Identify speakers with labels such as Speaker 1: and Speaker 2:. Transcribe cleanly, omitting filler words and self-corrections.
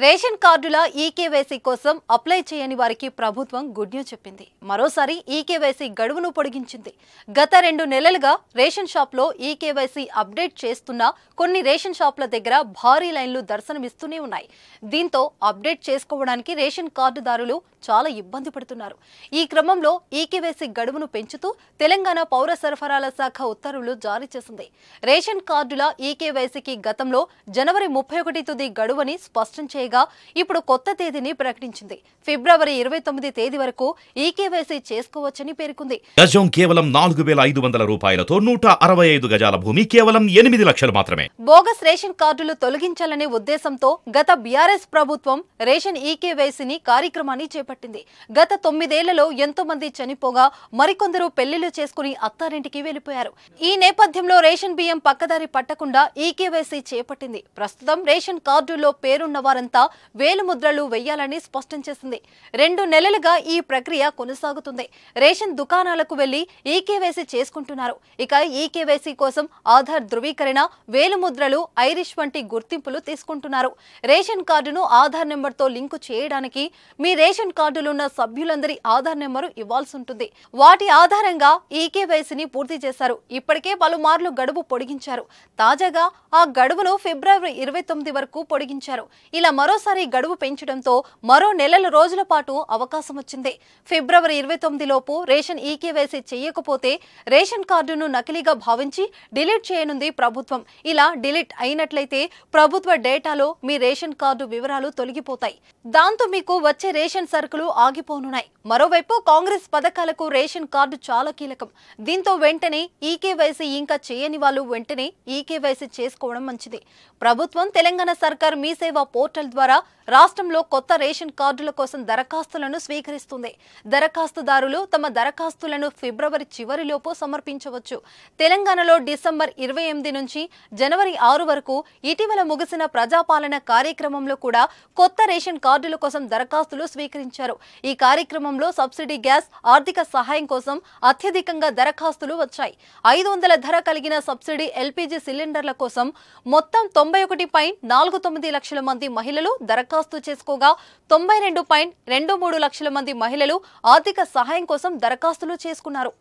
Speaker 1: Ration కార్డుల eKYC కోసం apply చేయని వారికి ప్రభుత్వం గుడ్ న్యూస్ చెప్పింది. మరోసారి ఈకేవైసీ గడువును పొడిగించింది. గత 2 నెలలుగా రేషన్ షాప్లో ఈకేవైసీ అప్డేట్ చేస్తున్న కొన్ని రేషన్ షాపుల దగ్గర భారీ లైన్లు దర్శనమిస్తూనే ఉన్నాయి. దీంతో అప్డేట్ చేసుకోవడానికి రేషన్ కార్డుదారులు చాలా ఇబ్బంది పడుతున్నారు. ఈ క్రమంలో ఈకేవైసీ గడువును పెంచుతూ తెలంగాణ పౌర సరఫరాల శాఖ ఉత్తర్వులు జారీ చేసింది. రేషన్ కార్డుల ఈకేవైసీకి గతంలో జనవరి 31 తుది గడువని స్పష్టం చేయగా ఇప్పుడు కొత్త తేదీని ప్రకటించింది. ఫిబ్రవరి 29 తేదీ వరకు ఈకేవైసీ చేసుకోవచ్చని పేర్కొంది.
Speaker 2: గజం కేవలం 4500 రూపాయలతో 165 గజాల భూమి కేవలం 8 లక్షలు మాత్రమే.
Speaker 1: బోగస్ రేషన్ కార్డులు తొలగించాలనే ఉద్దేశంతో గత బీఆర్ఎస్ ప్రభుత్వం రేషన్ ఈకేవైసీని కార్యక్రమాన్ని చేపట్టింది. గత 9 ఏళ్లలో ఎంతో మంది చనిపోగా మరికొందరు పెళ్లిళ్లు చేసుకుని అత్తారింటికి వెళ్లిపోయారు. ఈ నేపథ్యంలో రేషన్ బియ్యం పక్కదారి పట్టకుండా ఈకేవైసీ చేపట్టింది. ప్రస్తుతం రేషన్ కార్డుల్లో పేరున్న వారంతా వేలుముద్రలు వెయ్యాలని స్పష్టం చేసింది. 2 నెలలుగా ఈ ప్రక్రియ కొనసాగుతుంది. రేషన్ దుకాణాలకు వెళ్లి ఈకేవైసీ చేసుకుంటున్నారు. ఇక ఈకేవైసీ కోసం ఆధార్ ధృవీకరణ, వేలుముద్రలు, ఐరిష్ వంటి గుర్తింపులు తీసుకుంటున్నారు. రేషన్ కార్డును ఆధార్ నెంబర్తో లింకు చేయడానికి మీ రేషన్ కార్డులున్న సభ్యులందరి ఆధార్ నెంబరు ఇవ్వాల్సి ఉంటుంది. వాటి ఆధారంగా ఈకేవైసీని పూర్తి చేశారు. ఇప్పటికే పలుమార్లు గడువు పొడిగించారు. తాజాగా ఆ గడువును ఫిబ్రవరి 29 వరకు పొడిగించారు. ఇలా మరోసారి గడువు పెంచడంతో మరో నెలల రోజుల పాటు అవకాశం వచ్చింది. ఫిబ్రవరి 29 లోపు రేషన్ ఈకేవైసీ చేయకపోతే రేషన్ కార్డును నకిలీగా భావించి డిలీట్ చేయనుంది ప్రభుత్వం. ఇలా డిలీట్ అయినట్లయితే ప్రభుత్వ డేటాలో మీ రేషన్ కార్డు వివరాలు తొలగిపోతాయి. దాంతో మీకు వచ్చే రేషన్ సరుకులు ఆగిపోనున్నాయి. మరోవైపు కాంగ్రెస్ పథకాలకు రేషన్ కార్డు చాలా కీలకం. దీంతో వెంటనే ఈకేవైసీ ఇంకా చేయని వాళ్ళు వెంటనే ఈకేవైసీ చేసుకోవడం మంచిది. ప్రభుత్వం తెలంగాణ సర్కార్ మీ సేవ పోర్టల్ ద్వారా రాష్ట్రంలో కొత్త రేషన్ కార్డుల కోసం దరఖాస్తులను స్వీకరిస్తుంది. దరఖాస్తుదారులు తమ దరఖాస్తులను ఫిబ్రవరి చివరిలోపు సమర్పించవచ్చు. తెలంగాణలో డిసెంబర్ 28 నుంచి జనవరి 6 వరకు ఇటీవల ముగిసిన ప్రజాపాలన కార్యక్రమంలో కూడా కొత్త రేషన్ కార్డుల కోసం దరఖాస్తులు స్వీకరించారు. ఈ కార్యక్రమంలో సబ్సిడీ గ్యాస్, ఆర్థిక సహాయం కోసం అత్యధికంగా దరఖాస్తులు వచ్చాయి. 500 ధర కలిగిన సబ్సిడీ ఎల్పీజీ సిలిండర్ల కోసం మొత్తం 91.49 లక్షల మంది మహిళలు దరఖాస్తు చేసుకోగా 92.23 లక్షల మంది మహిళలు ఆర్థిక సహాయం కోసం దరఖాస్తులు చేసుకున్నారు.